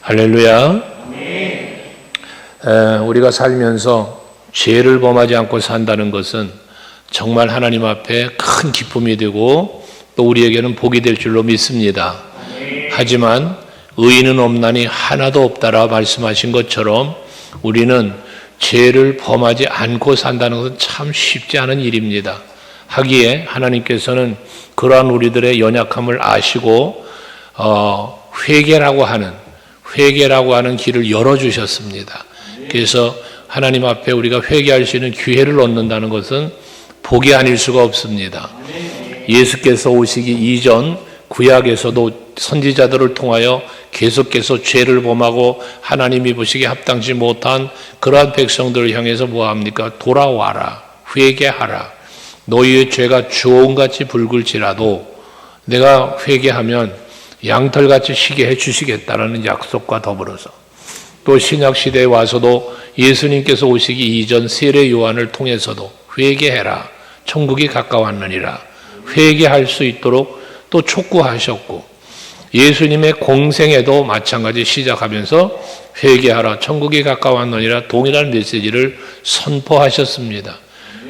할렐루야. 우리가 살면서 죄를 범하지 않고 산다는 것은 정말 하나님 앞에 큰 기쁨이 되고 또 우리에게는 복이 될 줄로 믿습니다. 하지만 의인은 없나니 하나도 없다라 말씀하신 것처럼 우리는 죄를 범하지 않고 산다는 것은 참 쉽지 않은 일입니다. 하기에 하나님께서는 그러한 우리들의 연약함을 아시고 회개라고 하는 길을 열어주셨습니다. 그래서 하나님 앞에 우리가 회개할 수 있는 기회를 얻는다는 것은 복이 아닐 수가 없습니다. 예수께서 오시기 이전 구약에서도 선지자들을 통하여 계속해서 죄를 범하고 하나님이 보시기에 합당치 못한 그러한 백성들을 향해서 뭐합니까? 돌아와라, 회개하라. 너희의 죄가 주홍같이 붉을지라도 내가 회개하면 양털같이 희게 해주시겠다라는 약속과 더불어서 또 신약시대에 와서도 예수님께서 오시기 이전 세례 요한을 통해서도 회개해라, 천국이 가까웠느니라 회개할 수 있도록 또 촉구하셨고, 예수님의 공생에도 마찬가지 시작하면서 회개하라, 천국이 가까웠느니라 동일한 메시지를 선포하셨습니다.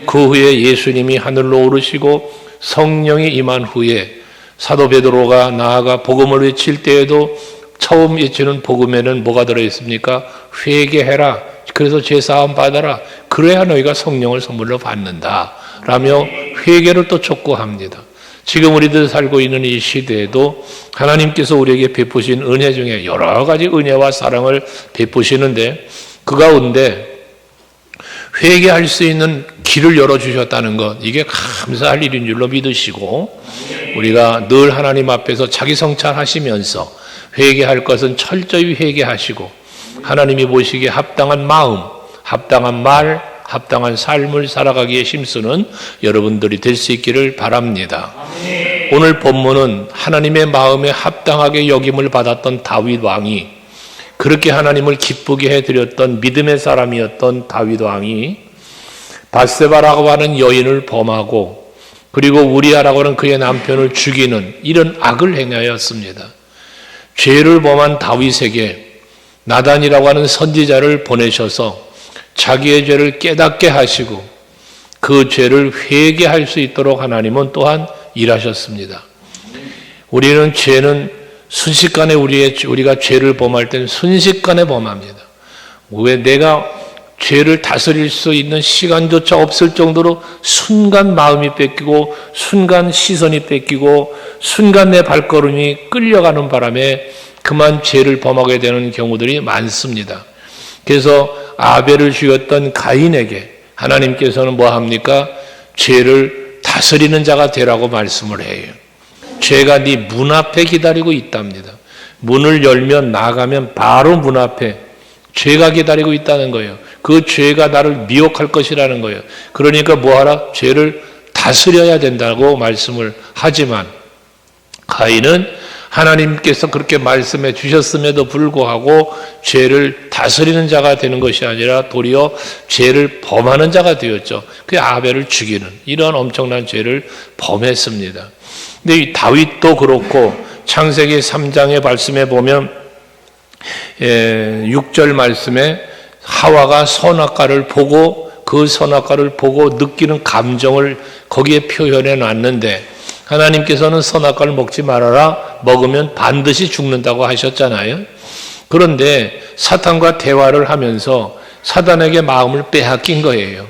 그 후에 예수님이 하늘로 오르시고 성령이 임한 후에 사도 베드로가 나아가 복음을 외칠 때에도 처음 외치는 복음에는 뭐가 들어있습니까? 회개해라, 그래서 죄사함 받아라, 그래야 너희가 성령을 선물로 받는다 라며 회개를 또 촉구합니다. 지금 우리들 살고 있는 이 시대에도 하나님께서 우리에게 베푸신 은혜 중에 여러 가지 은혜와 사랑을 베푸시는데 그 가운데 회개할 수 있는 길을 열어주셨다는 것, 이게 감사할 일인 줄로 믿으시고 우리가 늘 하나님 앞에서 자기 성찰하시면서 회개할 것은 철저히 회개하시고 하나님이 보시기에 합당한 마음, 합당한 말, 합당한 삶을 살아가기에 힘쓰는 여러분들이 될 수 있기를 바랍니다. 오늘 본문은 하나님의 마음에 합당하게 여김을 받았던 다윗 왕이, 그렇게 하나님을 기쁘게 해드렸던 믿음의 사람이었던 다윗 왕이 밧세바라고 하는 여인을 범하고 그리고 우리아라고 하는 그의 남편을 죽이는 이런 악을 행하였습니다. 죄를 범한 다윗에게 나단이라고 하는 선지자를 보내셔서 자기의 죄를 깨닫게 하시고 그 죄를 회개할 수 있도록 하나님은 또한 일하셨습니다. 우리는 죄는 순식간에 우리가 죄를 범할 때는 순식간에 범합니다. 왜? 내가 죄를 다스릴 수 있는 시간조차 없을 정도로 순간 마음이 뺏기고 순간 시선이 뺏기고 순간 내 발걸음이 끌려가는 바람에 그만 죄를 범하게 되는 경우들이 많습니다. 그래서 아벨을 죽였던 가인에게 하나님께서는 뭐 합니까? 죄를 다스리는 자가 되라고 말씀을 해요. 죄가 네 문 앞에 기다리고 있답니다. 문을 열면 나가면 바로 문 앞에 죄가 기다리고 있다는 거예요. 그 죄가 나를 미혹할 것이라는 거예요. 그러니까 뭐하라? 죄를 다스려야 된다고 말씀을 하지만 가인은 하나님께서 그렇게 말씀해 주셨음에도 불구하고 죄를 다스리는 자가 되는 것이 아니라 도리어 죄를 범하는 자가 되었죠. 그 아벨을 죽이는 이런 엄청난 죄를 범했습니다. 근데 이 다윗도 그렇고 창세기 3장의 말씀에 보면 6절 말씀에 하와가 선악과를 보고 그 선악과를 보고 느끼는 감정을 거기에 표현해 놨는데 하나님께서는 선악과를 먹지 말아라, 먹으면 반드시 죽는다고 하셨잖아요. 그런데 사탄과 대화를 하면서 사단에게 마음을 빼앗긴 거예요.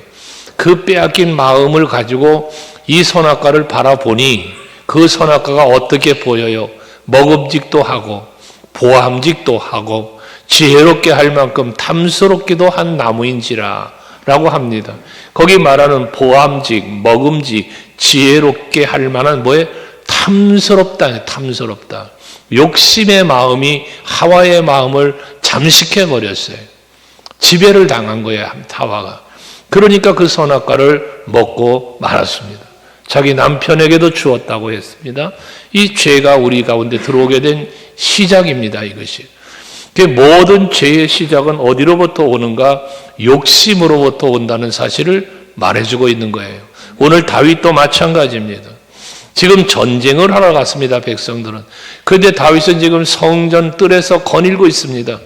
그 빼앗긴 마음을 가지고 이 선악과를 바라보니 그 선악과가 어떻게 보여요? 먹음직도 하고 보암직도 하고 지혜롭게 할 만큼 탐스럽기도 한 나무인지라 라고 합니다. 거기 말하는 보암직, 먹음직, 지혜롭게 할 만한 뭐에 탐스럽다, 탐스럽다. 욕심의 마음이 하와의 마음을 잠식해 버렸어요. 지배를 당한 거예요, 하와가. 그러니까 그 선악과를 먹고 말았습니다. 자기 남편에게도 주었다고 했습니다. 이 죄가 우리 가운데 들어오게 된 시작입니다, 이것이. 모든 죄의 시작은 어디로부터 오는가? 욕심으로부터 온다는 사실을 말해주고 있는 거예요. 오늘 다윗도 마찬가지입니다. 지금 전쟁을 하러 갔습니다, 백성들은. 그런데 다윗은 지금 성전 뜰에서 거닐고 있습니다.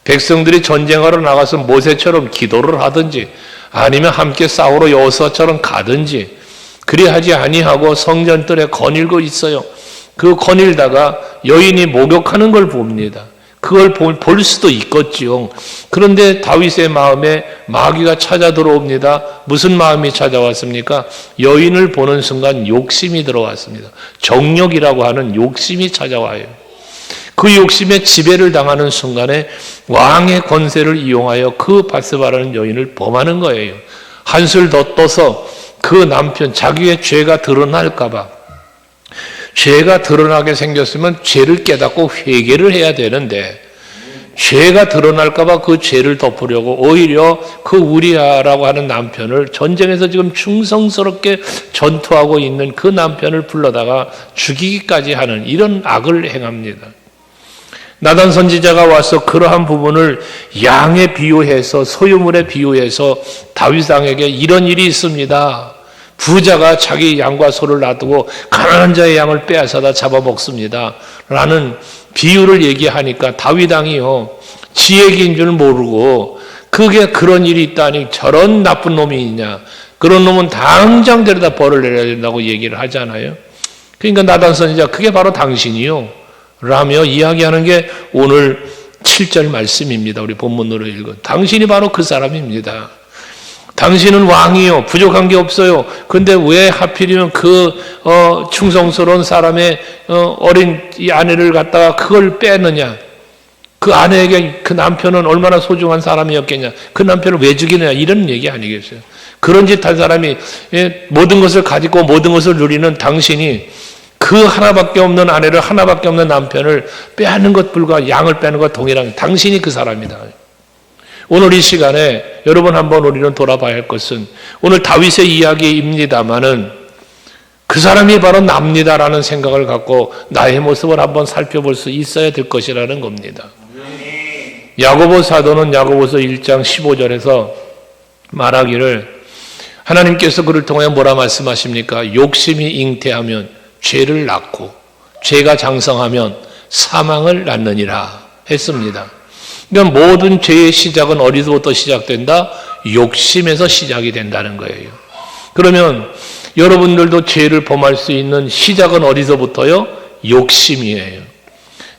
백성들이 전쟁하러 나가서 모세처럼 기도를 하든지 아니면 함께 싸우러 여호수아처럼 가든지 그리하지 아니하고 성전 뜰에 거닐고 있어요. 그 거닐다가 여인이 목욕하는 걸 봅니다. 그걸 볼 수도 있겠지요. 그런데 다윗의 마음에 마귀가 찾아 들어옵니다. 무슨 마음이 찾아왔습니까? 여인을 보는 순간 욕심이 들어왔습니다. 정욕이라고 하는 욕심이 찾아와요. 그 욕심에 지배를 당하는 순간에 왕의 권세를 이용하여 그 바스바라는 여인을 범하는 거예요. 한술 더 떠서 그 남편, 자기의 죄가 드러날까 봐, 죄가 드러나게 생겼으면 죄를 깨닫고 회개를 해야 되는데 죄가 드러날까 봐 그 죄를 덮으려고 오히려 그 우리아라고 하는 남편을, 전쟁에서 지금 충성스럽게 전투하고 있는 그 남편을 불러다가 죽이기까지 하는 이런 악을 행합니다. 나단 선지자가 와서 그러한 부분을 양에 비유해서, 소유물에 비유해서 다윗 왕에게 이런 일이 있습니다. 부자가 자기 양과 소를 놔두고 가난한 자의 양을 빼앗아다 잡아먹습니다. 라는 비유를 얘기하니까 다윗 왕이요, 지 얘기인 줄 모르고 그게 그런 일이 있다니 저런 나쁜 놈이 있냐. 그런 놈은 당장 데려다 벌을 내려야 된다고 얘기를 하잖아요. 그러니까 나단 선지자, 그게 바로 당신이요 라며 이야기하는 게 오늘 7절 말씀입니다. 우리 본문으로 읽은. 당신이 바로 그 사람입니다. 당신은 왕이요, 부족한 게 없어요. 근데 왜 하필이면 그 충성스러운 사람의 어린 이 아내를 갖다가 그걸 빼느냐? 그 아내에게 그 남편은 얼마나 소중한 사람이었겠냐? 그 남편을 왜 죽이느냐? 이런 얘기 아니겠어요? 그런 짓 한 사람이 모든 것을 가지고 모든 것을 누리는 당신이 그 하나밖에 없는 아내를, 하나밖에 없는 남편을 빼앗는 것불과 양을 빼는 것 동일한, 당신이 그 사람이다. 오늘 이 시간에 여러분 한번 우리는 돌아봐야 할 것은, 오늘 다윗의 이야기입니다마는 그 사람이 바로 납니다라는 생각을 갖고 나의 모습을 한번 살펴볼 수 있어야 될 것이라는 겁니다. 야고보 사도는 야고보서 1장 15절에서 말하기를, 하나님께서 그를 통하여 뭐라 말씀하십니까? 욕심이 잉태하면 죄를 낳고 죄가 장성하면 사망을 낳느니라 했습니다. 그러니까 모든 죄의 시작은 어디서부터 시작된다? 욕심에서 시작이 된다는 거예요. 그러면 여러분들도 죄를 범할 수 있는 시작은 어디서부터요? 욕심이에요.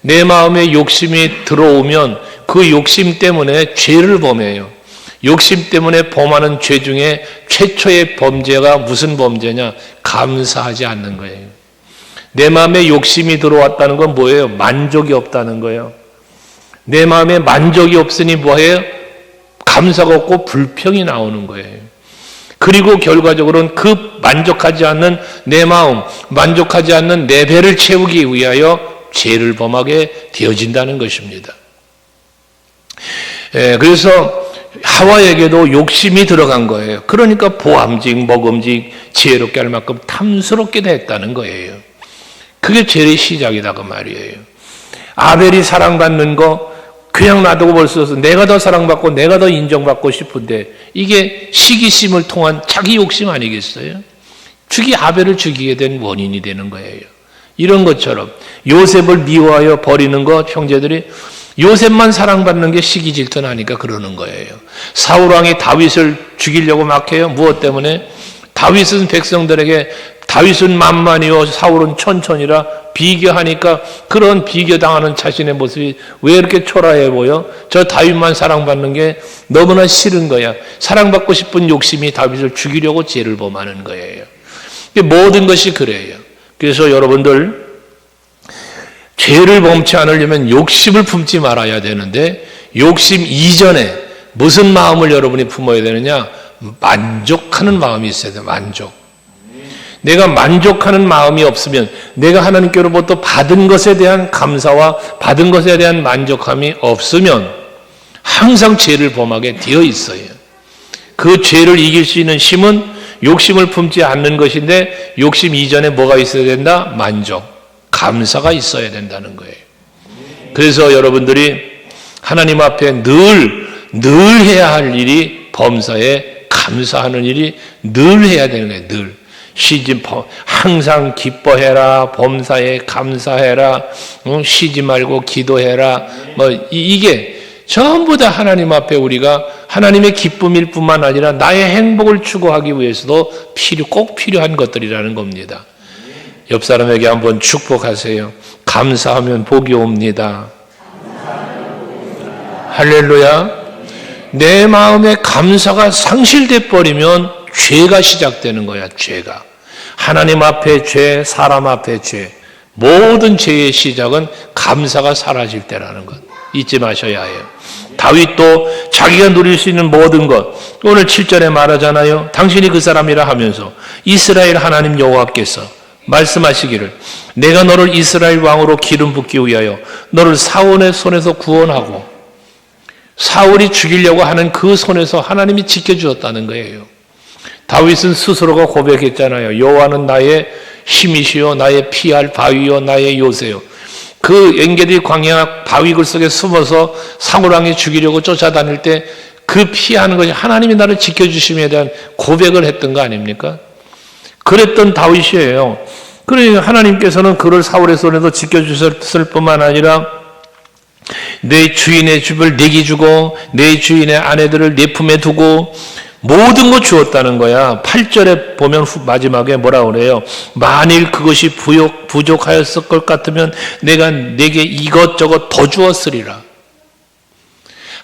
내 마음에 욕심이 들어오면 그 욕심 때문에 죄를 범해요. 욕심 때문에 범하는 죄 중에 최초의 범죄가 무슨 범죄냐? 감사하지 않는 거예요. 내 마음에 욕심이 들어왔다는 건 뭐예요? 만족이 없다는 거예요. 내 마음에 만족이 없으니 뭐예요? 감사가 없고 불평이 나오는 거예요. 그리고 결과적으로는 그 만족하지 않는 내 마음, 만족하지 않는 내 배를 채우기 위하여 죄를 범하게 되어진다는 것입니다. 그래서 하와에게도 욕심이 들어간 거예요. 그러니까 보암직, 먹음직, 지혜롭게 할 만큼 탐스럽게 됐다는 거예요. 그게 죄의 시작이다 그 말이에요. 아벨이 사랑받는 거 그냥 놔두고 볼 수 없어. 내가 더 사랑받고 내가 더 인정받고 싶은데 이게 시기심을 통한 자기 욕심 아니겠어요? 아벨을 죽이게 된 원인이 되는 거예요. 이런 것처럼 요셉을 미워하여 버리는 것, 형제들이 요셉만 사랑받는 게 시기 질투나니까 그러는 거예요. 사울왕이 다윗을 죽이려고 막 해요. 무엇 때문에? 다윗은 백성들에게 다윗은 만만이요 사울은 천천이라 비교하니까 그런 비교당하는 자신의 모습이 왜 이렇게 초라해 보여? 저 다윗만 사랑받는 게 너무나 싫은 거야. 사랑받고 싶은 욕심이 다윗을 죽이려고 죄를 범하는 거예요. 모든 것이 그래요. 그래서 여러분들 죄를 범치 않으려면 욕심을 품지 말아야 되는데, 욕심 이전에 무슨 마음을 여러분이 품어야 되느냐? 만족하는 마음이 있어야 돼요. 만족. 내가 만족하는 마음이 없으면, 내가 하나님께로부터 받은 것에 대한 감사와 받은 것에 대한 만족함이 없으면 항상 죄를 범하게 되어 있어요. 그 죄를 이길 수 있는 힘은 욕심을 품지 않는 것인데, 욕심 이전에 뭐가 있어야 된다? 만족, 감사가 있어야 된다는 거예요. 그래서 여러분들이 하나님 앞에 늘 해야 할 일이, 범사에 감사하는 일이 늘 해야 되는 거예요. 늘. 항상 기뻐해라, 범사에 감사해라, 쉬지 말고 기도해라. 이게 전부 다 하나님 앞에 우리가 하나님의 기쁨일 뿐만 아니라 나의 행복을 추구하기 위해서도 꼭 필요한 것들이라는 겁니다. 옆 사람에게 한번 축복하세요. 감사하면 복이 옵니다. 할렐루야. 내 마음에 감사가 상실돼 버리면 죄가 시작되는 거야. 죄가. 하나님 앞에 죄, 사람 앞에 죄, 모든 죄의 시작은 감사가 사라질 때라는 것 잊지 마셔야 해요. 다윗도 자기가 누릴 수 있는 모든 것, 오늘 7절에 말하잖아요. 당신이 그 사람이라 하면서 이스라엘 하나님 여호와께서 말씀하시기를 내가 너를 이스라엘 왕으로 기름 붓기 위하여 너를 사울의 손에서 구원하고, 사울이 죽이려고 하는 그 손에서 하나님이 지켜주었다는 거예요. 다윗은 스스로가 고백했잖아요. 여호와는 나의 힘이시요 나의 피할 바위요 나의 요새요. 그 엔게디 광야 바위굴 속에 숨어서 사울 왕이 죽이려고 쫓아다닐 때 그 피하는 것이 하나님이 나를 지켜주심에 대한 고백을 했던 거 아닙니까? 그랬던 다윗이에요. 그러니 하나님께서는 그를 사울의 손에서 지켜주셨을 뿐만 아니라 내 주인의 집을 내게 주고 내 주인의 아내들을 내 품에 두고 모든 것 주었다는 거야. 8절에 보면 마지막에 뭐라 그래요? 만일 그것이 부족하였을 것 같으면 내가 내게 이것저것 더 주었으리라.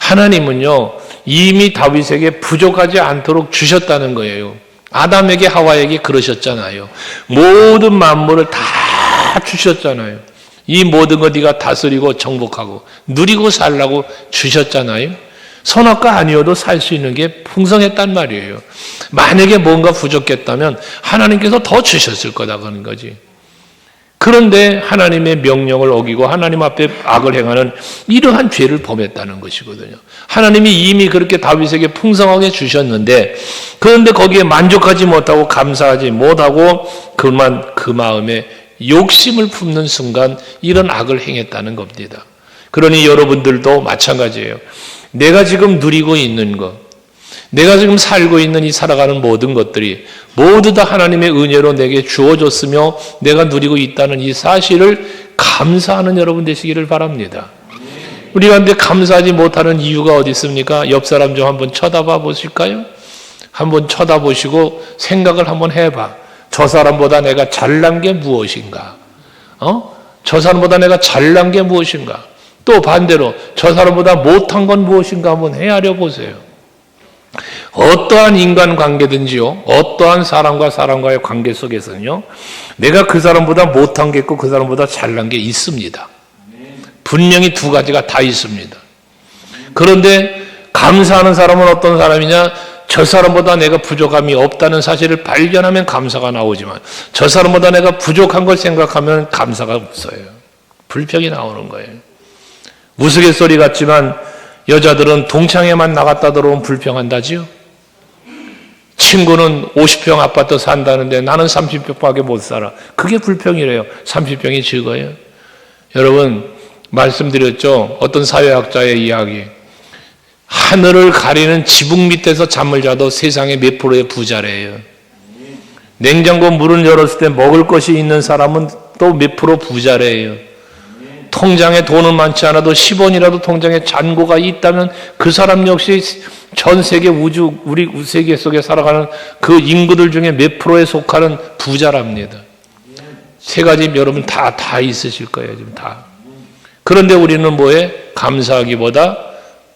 하나님은요 이미 다윗에게 부족하지 않도록 주셨다는 거예요. 아담에게 하와에게 그러셨잖아요. 모든 만물을 다 주셨잖아요. 이 모든 것 네가 다스리고 정복하고 누리고 살라고 주셨잖아요. 선악과 아니어도 살 수 있는 게 풍성했단 말이에요. 만약에 뭔가 부족했다면 하나님께서 더 주셨을 거다 그런 거지. 그런데 하나님의 명령을 어기고 하나님 앞에 악을 행하는 이러한 죄를 범했다는 것이거든요. 하나님이 이미 그렇게 다윗에게 풍성하게 주셨는데, 그런데 거기에 만족하지 못하고 감사하지 못하고 그만 그 마음에 욕심을 품는 순간 이런 악을 행했다는 겁니다. 그러니 여러분들도 마찬가지예요. 내가 지금 누리고 있는 것, 내가 지금 살고 있는 이 살아가는 모든 것들이 모두 다 하나님의 은혜로 내게 주어졌으며 내가 누리고 있다는 이 사실을 감사하는 여러분 되시기를 바랍니다. 우리가 근데 감사하지 못하는 이유가 어디 있습니까? 옆 사람 좀 한번 쳐다봐 보실까요? 한번 쳐다보시고 생각을 한번 해봐. 저 사람보다 내가 잘난 게 무엇인가? 저 사람보다 내가 잘난 게 무엇인가? 또 반대로 저 사람보다 못한 건 무엇인가 한번 헤아려 보세요. 어떠한 인간관계든지요, 어떠한 사람과 사람과의 관계 속에서는요, 내가 그 사람보다 못한 게 있고 그 사람보다 잘난 게 있습니다. 분명히 두 가지가 다 있습니다. 그런데 감사하는 사람은 어떤 사람이냐? 저 사람보다 내가 부족함이 없다는 사실을 발견하면 감사가 나오지만 저 사람보다 내가 부족한 걸 생각하면 감사가 없어요. 불평이 나오는 거예요. 우스갯소리 같지만 여자들은 동창회만 나갔다 들어오면 불평한다지요. 친구는 50평 아파트 산다는데 나는 30평밖에 못 살아. 그게 불평이래요. 30평이 적어요. 여러분 말씀드렸죠. 어떤 사회학자의 이야기. 하늘을 가리는 지붕 밑에서 잠을 자도 세상에 몇 프로의 부자래요. 냉장고 문을 열었을 때 먹을 것이 있는 사람은 또 몇 프로 부자래요. 통장에 돈은 많지 않아도 10원이라도 통장에 잔고가 있다면 그 사람 역시 전 세계 우주, 우리 세계 속에 살아가는 그 인구들 중에 몇 프로에 속하는 부자랍니다. 세 가지 여러분 다 있으실 거예요. 지금 다. 그런데 우리는 뭐에? 감사하기보다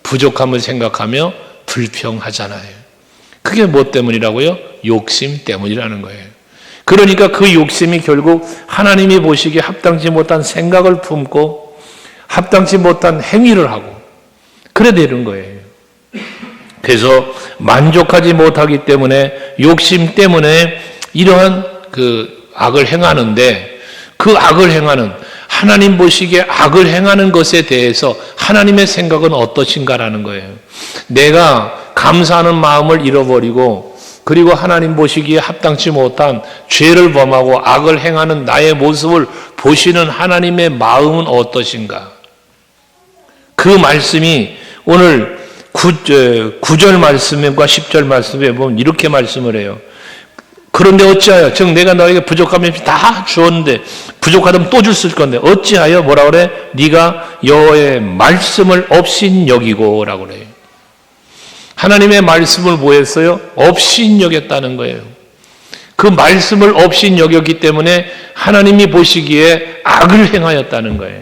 부족함을 생각하며 불평하잖아요. 그게 뭐 때문이라고요? 욕심 때문이라는 거예요. 그러니까 그 욕심이 결국 하나님이 보시기에 합당치 못한 생각을 품고 합당치 못한 행위를 하고 그래 되는 거예요. 그래서 만족하지 못하기 때문에 욕심 때문에 이러한 그 악을 행하는데, 그 악을 행하는, 하나님 보시기에 악을 행하는 것에 대해서 하나님의 생각은 어떠신가라는 거예요. 내가 감사하는 마음을 잃어버리고 그리고 하나님 보시기에 합당치 못한 죄를 범하고 악을 행하는 나의 모습을 보시는 하나님의 마음은 어떠신가? 그 말씀이 오늘 9절 말씀과 10절 말씀에 보면 이렇게 말씀을 해요. 그런데 어찌하여 즉 내가 너에게 부족함이 다 주었는데 부족하다면 또 줄 수 있을 건데 어찌하여 뭐라 그래? 네가 여호와의 말씀을 업신여기고 라고 그래요. 하나님의 말씀을 뭐 했어요? 업신여겼다는 거예요. 그 말씀을 업신여겼기 때문에 하나님이 보시기에 악을 행하였다는 거예요.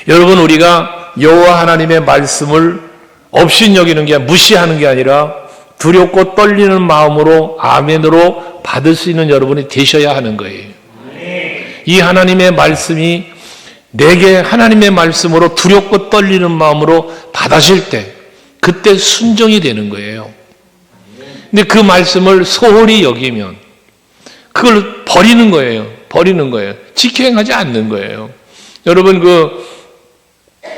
여러분, 우리가 여호와 하나님의 말씀을 업신여기는 게 무시하는 게 아니라 두렵고 떨리는 마음으로 아멘으로 받을 수 있는 여러분이 되셔야 하는 거예요. 이 하나님의 말씀이 내게 하나님의 말씀으로 두렵고 떨리는 마음으로 받아질 때 그때 순종이 되는 거예요. 근데 그 말씀을 소홀히 여기면 그걸 버리는 거예요. 버리는 거예요. 직행하지 않는 거예요. 여러분, 그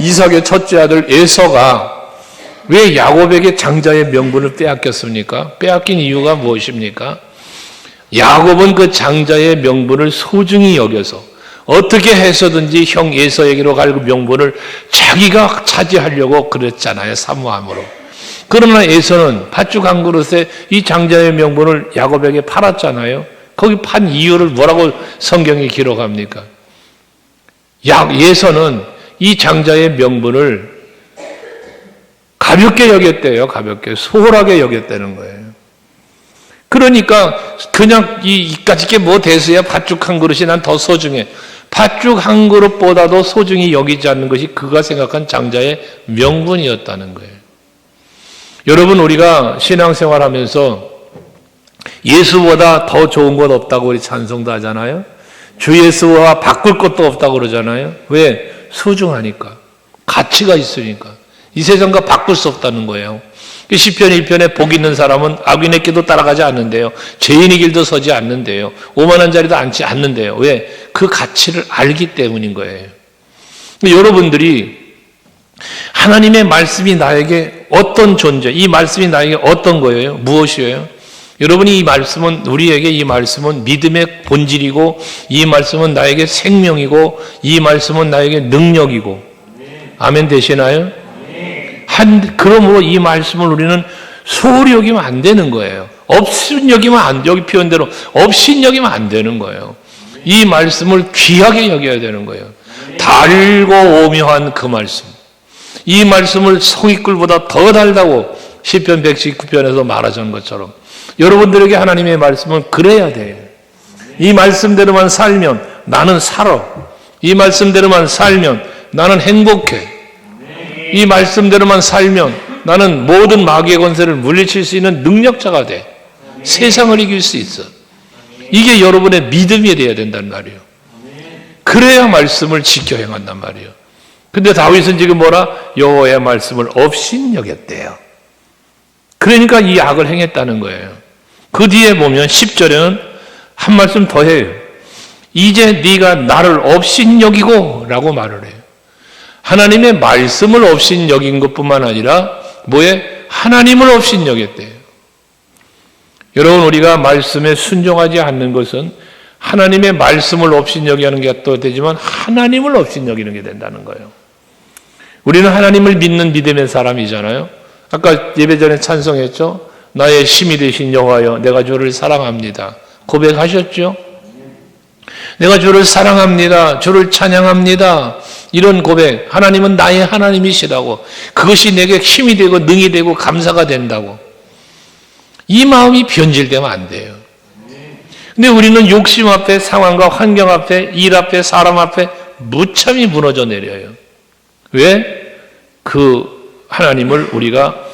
이삭의 첫째 아들 에서가 왜 야곱에게 장자의 명분을 빼앗겼습니까? 빼앗긴 이유가 무엇입니까? 야곱은 그 장자의 명분을 소중히 여겨서 어떻게 해서든지 형 에서에게로 갈 그 명분을 자기가 차지하려고 그랬잖아요. 사모함으로. 그러나 에서는 팥죽 한 그릇에 이 장자의 명분을 야곱에게 팔았잖아요. 거기 판 이유를 뭐라고 성경이 기록합니까? 에서는 이 장자의 명분을 가볍게 여겼대요. 가볍게. 소홀하게 여겼다는 거예요. 그러니까 그냥 이까짓 게 뭐 대수야. 팥죽 한 그릇이 난 더 소중해. 팥죽 한 그릇보다도 소중히 여기지 않는 것이 그가 생각한 장자의 명분이었다는 거예요. 여러분, 우리가 신앙생활 하면서 예수보다 더 좋은 것 없다고 우리 찬송도 하잖아요. 주 예수와 바꿀 것도 없다고 그러잖아요. 왜? 소중하니까. 가치가 있으니까. 이 세상과 바꿀 수 없다는 거예요. 시편 1편에 복 있는 사람은 악인의 길도 따라가지 않는데요. 죄인의 길도 서지 않는데요. 오만한 자리도 앉지 않는데요. 왜? 그 가치를 알기 때문인 거예요. 여러분들이 하나님의 말씀이 나에게 어떤 존재, 이 말씀이 나에게 어떤 거예요? 무엇이에요? 여러분이 이 말씀은, 우리에게 이 말씀은 믿음의 본질이고, 이 말씀은 나에게 생명이고, 이 말씀은 나에게 능력이고, 아멘 되시나요? 그러므로 이 말씀을 우리는 소홀히 여기면 안 되는 거예요. 없인 여기면 안, 여기 표현대로 없인 여기면 안 되는 거예요. 이 말씀을 귀하게 여겨야 되는 거예요. 달고 오묘한 그 말씀. 이 말씀을 송이꿀보다 더 달다고 시편 119편에서 말하신 것처럼 여러분들에게 하나님의 말씀은 그래야 돼요. 이 말씀대로만 살면 나는 살아. 이 말씀대로만 살면 나는 행복해. 이 말씀대로만 살면 나는 모든 마귀의 권세를 물리칠 수 있는 능력자가 돼. 세상을 이길 수 있어. 이게 여러분의 믿음이 되어야 된단 말이에요. 그래야 말씀을 지켜 행한단 말이에요. 근데 다윗은 지금 뭐라? 여호와의 말씀을 업신여겼대요. 그러니까 이 악을 행했다는 거예요. 그 뒤에 보면 10절에는 한 말씀 더 해요. 이제 네가 나를 업신여기고 라고 말을 해요. 하나님의 말씀을 업신여긴 것뿐만 아니라 뭐에? 하나님을 업신여겼대요. 여러분, 우리가 말씀에 순종하지 않는 것은 하나님의 말씀을 업신여기는 게 또 되지만 하나님을 업신여기는 게 된다는 거예요. 우리는 하나님을 믿는 믿음의 사람이잖아요. 아까 예배 전에 찬송했죠. 나의 힘이 되신 여호와여, 내가 주를 사랑합니다. 고백하셨죠? 내가 주를 사랑합니다. 주를 찬양합니다. 이런 고백. 하나님은 나의 하나님이시라고. 그것이 내게 힘이 되고 능이 되고 감사가 된다고. 이 마음이 변질되면 안 돼요. 근데 우리는 욕심 앞에, 상황과 환경 앞에, 일 앞에, 사람 앞에 무참히 무너져 내려요. 왜? 그 하나님을 우리가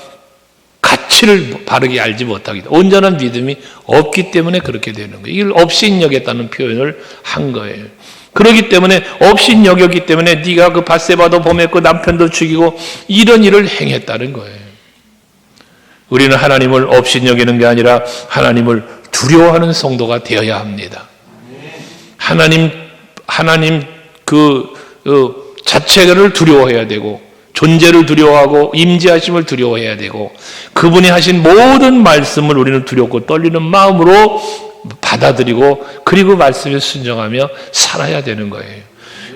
가치를 바르게 알지 못하기 때문에, 온전한 믿음이 없기 때문에 그렇게 되는 거예요. 이걸 업신여겼다는 표현을 한 거예요. 그렇기 때문에 업신여겼기 때문에 네가 그 밧세바도 범했고 남편도 죽이고 이런 일을 행했다는 거예요. 우리는 하나님을 업신여기는 게 아니라 하나님을 두려워하는 성도가 되어야 합니다. 하나님 자체를 두려워해야 되고 존재를 두려워하고 임재하심을 두려워해야 되고 그분이 하신 모든 말씀을 우리는 두렵고 떨리는 마음으로 받아들이고 그리고 말씀에 순종하며 살아야 되는 거예요.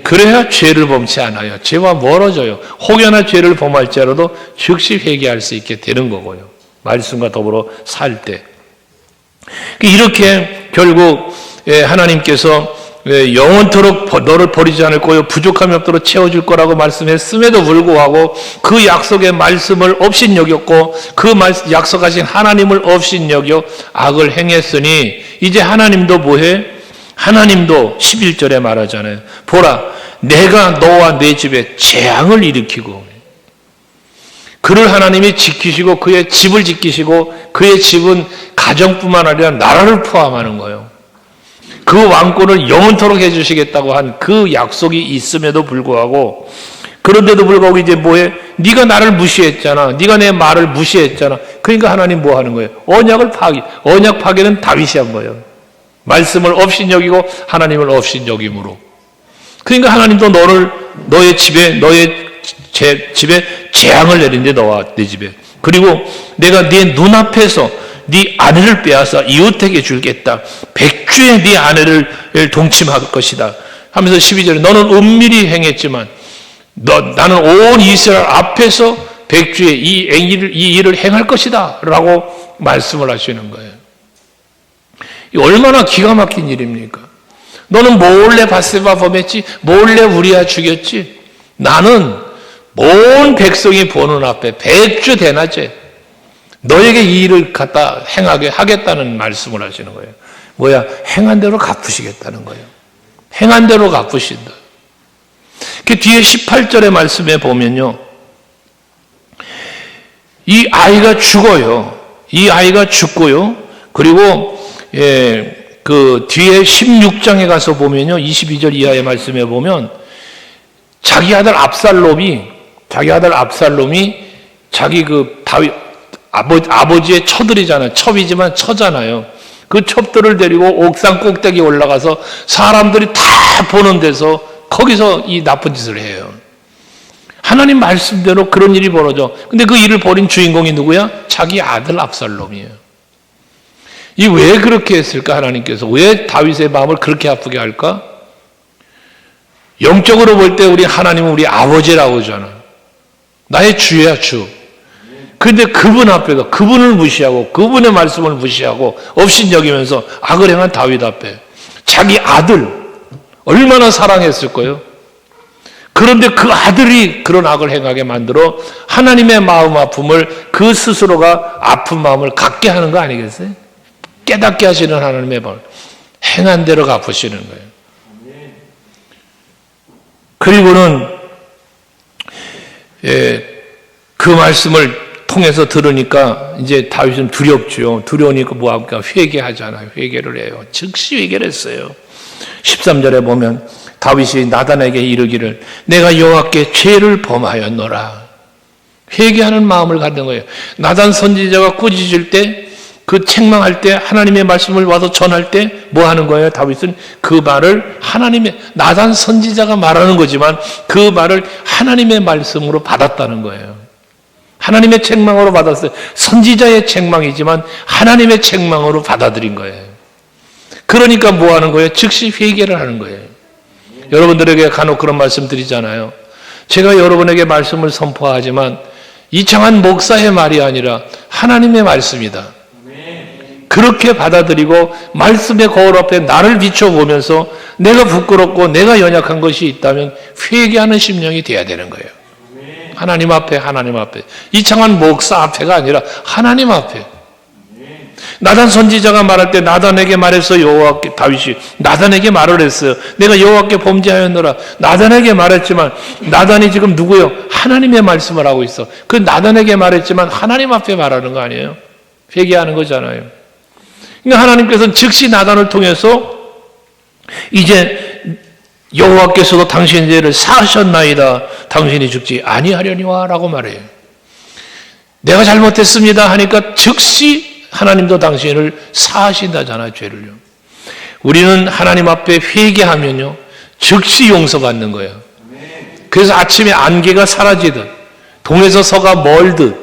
그래야 죄를 범치 않아요. 죄와 멀어져요. 혹여나 죄를 범할지라도 즉시 회개할 수 있게 되는 거고요. 말씀과 더불어 살 때. 이렇게 결국 하나님께서 영원토록 너를 버리지 않을 거요 부족함이 없도록 채워줄 거라고 말씀했음에도 불구하고 그 약속의 말씀을 업신여겼고 그 약속하신 하나님을 업신여겨 악을 행했으니 이제 하나님도 뭐해? 하나님도 11절에 말하잖아요. 보라, 내가 너와 내 집에 재앙을 일으키고, 그를 하나님이 지키시고 그의 집을 지키시고 그의 집은 가정뿐만 아니라 나라를 포함하는 거예요. 그 왕권을 영원토록 해주시겠다고 한 그 약속이 있음에도 불구하고, 그런데도 불구하고 이제 뭐해? 네가 나를 무시했잖아. 네가 내 말을 무시했잖아. 그러니까 하나님 뭐 하는 거예요? 언약 파기는 다윗이 한 거예요. 말씀을 업신여기고 하나님을 업신여김으로. 그러니까 하나님도 너의 집에 재앙을 내린대, 너와 내 집에. 그리고 내가 네 눈앞에서 네 아내를 빼앗아 이웃에게 줄겠다. 백주에 네 아내를 동침할 것이다. 하면서 12절에 너는 은밀히 행했지만 나는 온 이스라엘 앞에서 백주에 이 일을 행할 것이다 라고 말씀을 하시는 거예요. 얼마나 기가 막힌 일입니까? 너는 몰래 바세바 범했지, 몰래 우리아 죽였지. 나는 온 백성이 보는 앞에 백주 대낮에 너에게 이 일을 갖다 행하게 하겠다는 말씀을 하시는 거예요. 뭐야? 행한 대로 갚으시겠다는 거예요. 행한 대로 갚으신다. 그 뒤에 18절의 말씀에 보면요, 이 아이가 죽어요. 이 아이가 죽고요. 그리고 그 뒤에 16장에 가서 보면요, 22절 이하의 말씀에 보면 자기 아들 압살롬이 자기 그 다윗 아버지의 처들이잖아요. 첩이지만 처잖아요. 그 첩들을 데리고 옥상 꼭대기에 올라가서 사람들이 다 보는 데서 거기서 이 나쁜 짓을 해요. 하나님 말씀대로 그런 일이 벌어져. 근데 그 일을 벌인 주인공이 누구야? 자기 아들 압살롬이에요. 이 왜 그렇게 했을까? 하나님께서 왜 다윗의 마음을 그렇게 아프게 할까? 영적으로 볼 때 우리 하나님은 우리 아버지라고 하잖아. 나의 주야, 주. 근데 그분 앞에서 그분을 무시하고 그분의 말씀을 무시하고 업신여기면서 악을 행한 다윗 앞에 자기 아들 얼마나 사랑했을 거예요. 그런데 그 아들이 그런 악을 행하게 만들어 하나님의 마음 아픔을 그 스스로가 아픈 마음을 갖게 하는 거 아니겠어요? 깨닫게 하시는 하나님의 마음, 행한 대로 갚으시는 거예요. 그리고는 그 말씀을 통해서 들으니까 이제 다윗은 두렵죠. 두려우니까 뭐합니까? 회개하잖아요. 회개를 해요. 즉시 회개를 했어요. 13절에 보면 다윗이 나단에게 이르기를 내가 여호와께 죄를 범하였노라. 회개하는 마음을 갖는 거예요. 나단 선지자가 꾸짖을 때, 그 책망할 때, 하나님의 말씀을 와서 전할 때 뭐 하는 거예요? 다윗은 그 말을 나단 선지자가 말하는 거지만 그 말을 하나님의 말씀으로 받았다는 거예요. 하나님의 책망으로 받았어요. 선지자의 책망이지만 하나님의 책망으로 받아들인 거예요. 그러니까 뭐 하는 거예요? 즉시 회개를 하는 거예요. 여러분들에게 간혹 그런 말씀 드리잖아요. 제가 여러분에게 말씀을 선포하지만 이창한 목사의 말이 아니라 하나님의 말씀이다. 그렇게 받아들이고 말씀의 거울 앞에 나를 비춰보면서 내가 부끄럽고 내가 연약한 것이 있다면 회개하는 심령이 돼야 되는 거예요. 하나님 앞에 이창한 목사 앞에가 아니라 하나님 앞에. 나단 선지자가 말할 때 나단에게 말했어. 여호와께, 다윗이 나단에게 말을 했어요. 내가 여호와께 범죄하였노라. 나단에게 말했지만 나단이 지금 누구요? 하나님의 말씀을 하고 있어. 그 나단에게 말했지만 하나님 앞에 말하는 거 아니에요? 회개하는 거잖아요. 그러니까 하나님께서는 즉시 나단을 통해서 이제 여호와께서도 당신의 죄를 사하셨나이다. 당신이 죽지 아니하려니와 라고 말해요. 내가 잘못했습니다 하니까 즉시 하나님도 당신을 사하신다잖아요. 죄를요. 우리는 하나님 앞에 회개하면요 즉시 용서받는 거예요. 그래서 아침에 안개가 사라지듯 동에서 서가 멀듯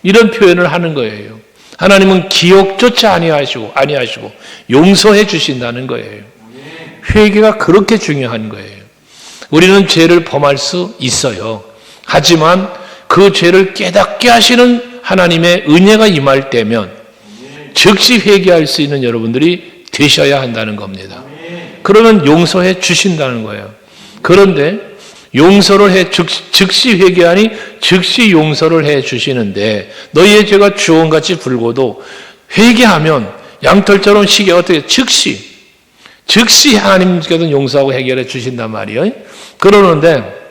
이런 표현을 하는 거예요. 하나님은 기억조차 아니하시고 용서해 주신다는 거예요. 회개가 그렇게 중요한 거예요. 우리는 죄를 범할 수 있어요. 하지만 그 죄를 깨닫게 하시는 하나님의 은혜가 임할 때면 즉시 회개할 수 있는 여러분들이 되셔야 한다는 겁니다. 그러면 용서해 주신다는 거예요. 그런데 용서를 해 즉시 회개하니 즉시 용서를 해 주시는데 너희의 죄가 주홍같이 붉어도 회개하면 양털처럼 시게 어떻게 즉시 하나님께서는 용서하고 해결해 주신단 말이에요. 그러는데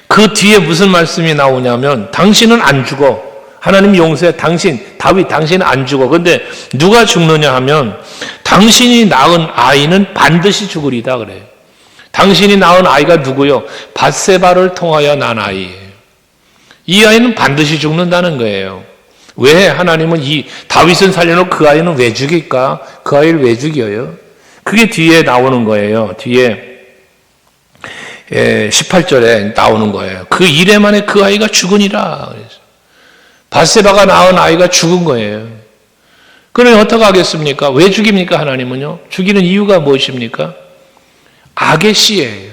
그 뒤에 무슨 말씀이 나오냐면 당신은 안 죽어. 하나님 용서해. 다윗 당신은 안 죽어. 근데 누가 죽느냐 하면 당신이 낳은 아이는 반드시 죽으리다 그래요. 당신이 낳은 아이가 누구요? 밧세바를 통하여 난 아이예요. 이 아이는 반드시 죽는다는 거예요. 왜 하나님은 이 다윗은 살려놓고 그 아이는 왜 죽일까? 그 아이를 왜 죽여요? 그게 뒤에 나오는 거예요. 뒤에 18절에 나오는 거예요. 그 이래 만에 그 아이가 죽으니라. 밧세바가 낳은 아이가 죽은 거예요. 그러면 어떻게 하겠습니까? 왜 죽입니까? 하나님은요. 죽이는 이유가 무엇입니까? 악의 씨예요.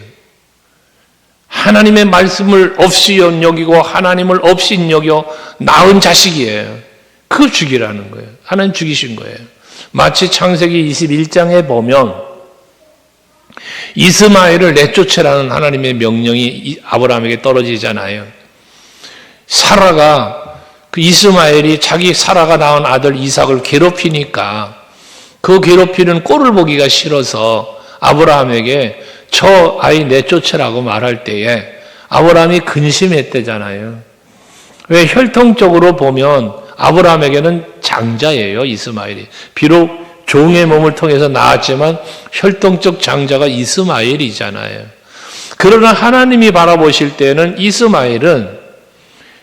하나님의 말씀을 없이 여기고 하나님을 없이 여겨 낳은 자식이에요. 그 죽이라는 거예요. 하나님 죽이신 거예요. 마치 창세기 21장에 보면 이스마엘을 내쫓으라는 하나님의 명령이 아브라함에게 떨어지잖아요. 사라가 그 이스마엘이 사라가 낳은 아들 이삭을 괴롭히니까 그 괴롭히는 꼴을 보기가 싫어서 아브라함에게 저 아이 내쫓으라고 말할 때에 아브라함이 근심했대잖아요. 왜 혈통적으로 보면 아브라함에게는 장자예요, 이스마엘이. 비록 종의 몸을 통해서 낳았지만 혈통적 장자가 이스마엘이잖아요. 그러나 하나님이 바라보실 때는 이스마엘은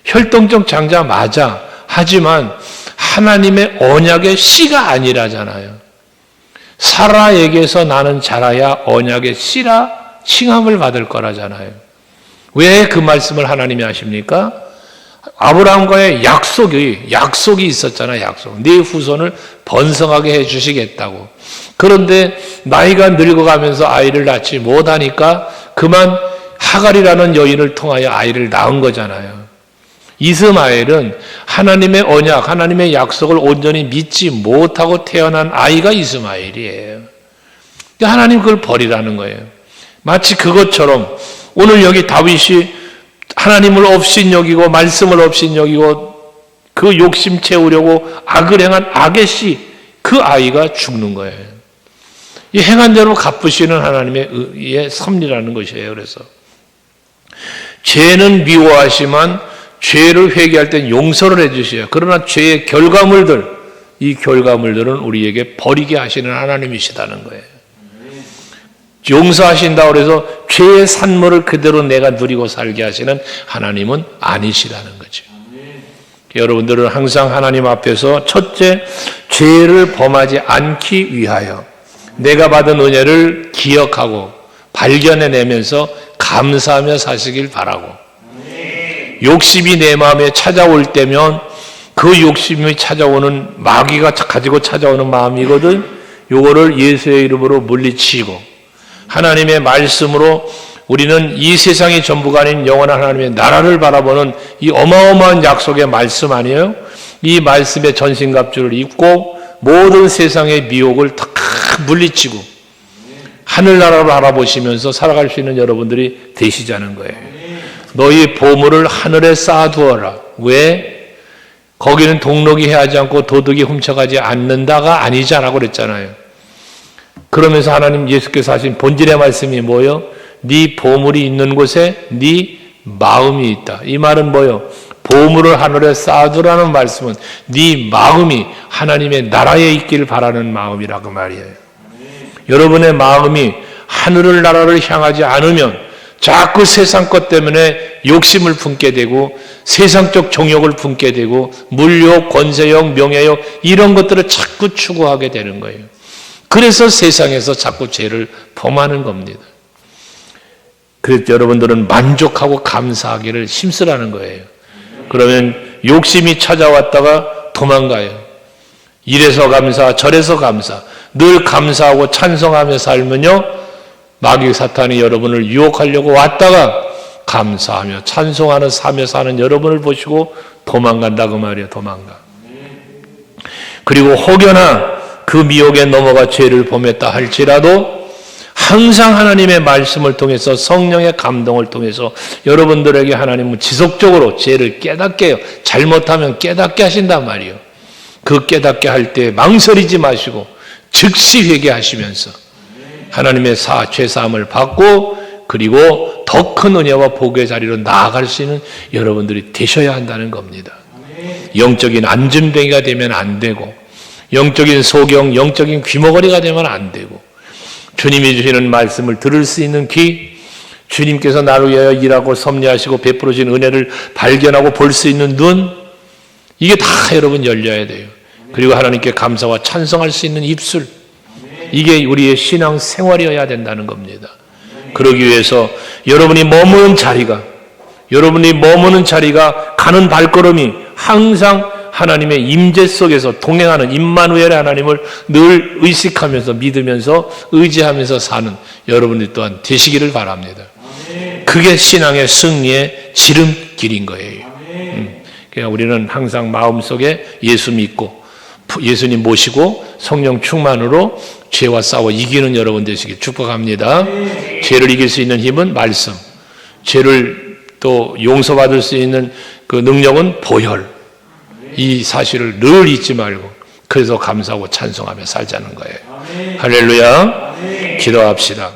혈통적 장자 맞아. 하지만 하나님의 언약의 씨가 아니라잖아요. 사라에게서 나는 자라야 언약의 씨라 칭함을 받을 거라잖아요. 왜 그 말씀을 하나님이 하십니까? 아브라함과의 약속이 있었잖아요. 약속. 네 후손을 번성하게 해주시겠다고. 그런데 나이가 늙어가면서 아이를 낳지 못하니까 그만 하갈이라는 여인을 통하여 아이를 낳은 거잖아요. 이스마엘은 하나님의 언약, 하나님의 약속을 온전히 믿지 못하고 태어난 아이가 이스마엘이에요. 하나님 그걸 버리라는 거예요. 마치 그것처럼 오늘 여기 다윗이 하나님을 없인 여기고 말씀을 없인 여기고 그 욕심 채우려고 악을 행한 악의 씨, 그 아이가 죽는 거예요. 이 행한 대로 갚으시는 하나님의 의의 섭리라는 것이에요. 그래서 죄는 미워하시만 죄를 회개할 땐 용서를 해주셔요. 그러나 죄의 결과물들, 이 결과물들은 우리에게 버리게 하시는 하나님이시다는 거예요. 용서하신다고 해서 죄의 산물을 그대로 내가 누리고 살게 하시는 하나님은 아니시라는 거죠. 여러분들은 항상 하나님 앞에서 첫째, 죄를 범하지 않기 위하여 내가 받은 은혜를 기억하고 발견해내면서 감사하며 사시길 바라고, 욕심이 내 마음에 찾아올 때면 그 욕심이 찾아오는 마귀가 가지고 찾아오는 마음이거든. 요거를 예수의 이름으로 물리치고 하나님의 말씀으로 우리는 이 세상의 전부가 아닌 영원한 하나님의 나라를 바라보는 이 어마어마한 약속의 말씀 아니에요? 이 말씀의 전신갑주를 입고 모든 세상의 미혹을 다 물리치고 하늘나라를 바라보시면서 살아갈 수 있는 여러분들이 되시자는 거예요. 너희 보물을 하늘에 쌓아두어라. 왜? 거기는 동록이 해하지 않고 도둑이 훔쳐가지 않는다가 아니자라고 그랬잖아요. 그러면서 하나님 예수께서 하신 본질의 말씀이 뭐예요? 네 보물이 있는 곳에 네 마음이 있다. 이 말은 뭐예요? 보물을 하늘에 쌓아두라는 말씀은 네 마음이 하나님의 나라에 있기를 바라는 마음이라고 말이에요. 여러분의 마음이 하늘을 나라를 향하지 않으면 자꾸 세상 것 때문에 욕심을 품게 되고 세상적 정욕을 품게 되고 물욕, 권세욕, 명예욕 이런 것들을 자꾸 추구하게 되는 거예요. 그래서 세상에서 자꾸 죄를 범하는 겁니다. 그래서 여러분들은 만족하고 감사하기를 힘쓰라는 거예요. 그러면 욕심이 찾아왔다가 도망가요. 이래서 감사, 저래서 감사. 늘 감사하고 찬송하며 살면요, 마귀 사탄이 여러분을 유혹하려고 왔다가 감사하며 찬송하는 삶에 사는 여러분을 보시고 도망간다 그 말이에요. 도망가. 그리고 혹여나 그 미혹에 넘어가 죄를 범했다 할지라도 항상 하나님의 말씀을 통해서 성령의 감동을 통해서 여러분들에게 하나님은 지속적으로 죄를 깨닫게 해요. 잘못하면 깨닫게 하신단 말이에요. 그 깨닫게 할 때 망설이지 마시고 즉시 회개하시면서 하나님의 죄사함을 받고 그리고 더 큰 은혜와 복의 자리로 나아갈 수 있는 여러분들이 되셔야 한다는 겁니다. 영적인 안전뱅이가 되면 안 되고 영적인 소경, 영적인 귀머거리가 되면 안 되고 주님이 주시는 말씀을 들을 수 있는 귀, 주님께서 나를 위하여 일하고 섭리하시고 베풀어 주신 은혜를 발견하고 볼 수 있는 눈, 이게 다 여러분 열려야 돼요. 그리고 하나님께 감사와 찬송할 수 있는 입술, 이게 우리의 신앙 생활이어야 된다는 겁니다. 그러기 위해서 여러분이 머무는 자리가 가는 발걸음이 항상 하나님의 임재 속에서 동행하는 임마누엘의 하나님을 늘 의식하면서 믿으면서 의지하면서 사는 여러분들 또한 되시기를 바랍니다. 그게 신앙의 승리의 지름길인 거예요. 그러니까 우리는 항상 마음속에 예수 믿고 예수님 모시고 성령 충만으로 죄와 싸워 이기는 여러분 되시길 축복합니다. 죄를 이길 수 있는 힘은 말씀, 죄를 또 용서받을 수 있는 그 능력은 보혈. 이 사실을 늘 잊지 말고 그래서 감사하고 찬송하며 살자는 거예요. 할렐루야. 기도합시다.